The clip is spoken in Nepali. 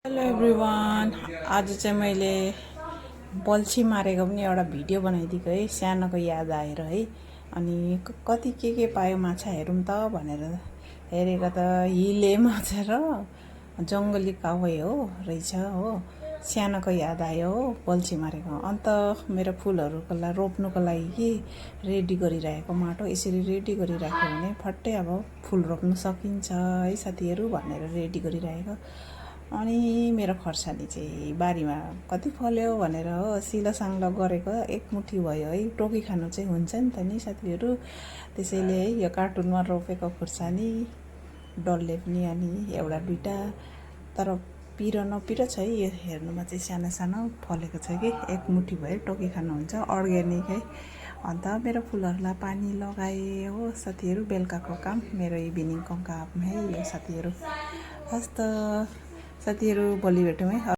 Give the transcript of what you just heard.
Hello everyone. आज चाहिँ मैले बल्छी मारेको पनि एउटा भिडियो बनाइदिएको है, सानोको याद आएर है। अनि कति के पायो माछा हेरौँ त भनेर हेरेको त हिले माछा र जङ्गली काउै हो रहेछ हो। सानोको याद आयो हो बल्छी मारेको। अन्त मेरो फुलहरूको लागि रोप्नुको लागि रेडी गरिरहेको माटो यसरी रेडी गरिराख्यो भने फट्टै अब फुल रोप्नु सकिन्छ है साथीहरू भनेर रेडी गरिरहेको। अनि मेरो खर्सानी चाहिँ बारीमा कति फल्यो भनेर हो सिलोसाङ्लो गरेको एक मुठी भयो है। टोकी खानु चाहिँ हुन्छ नि त नि साथीहरू, त्यसैले है यो कार्टुनमा रोपेको खुर्सानी डल्ले पनि अनि एउटा दुईटा, तर पिरो नपिरो छ है। यो हेर्नुमा चाहिँ सानो सानो फलेको छ कि एक मुठी भयो, टोकी खानु हुन्छ, अर्ग्यानिक है। अन्त मेरो फुलहरूलाई पानी लगाएँ हो साथीहरू, बेलुकाको काम मेरो इभिनिङको काम है यो साथीहरू। हस् त साथीहरू, भोलि भेटौँ है।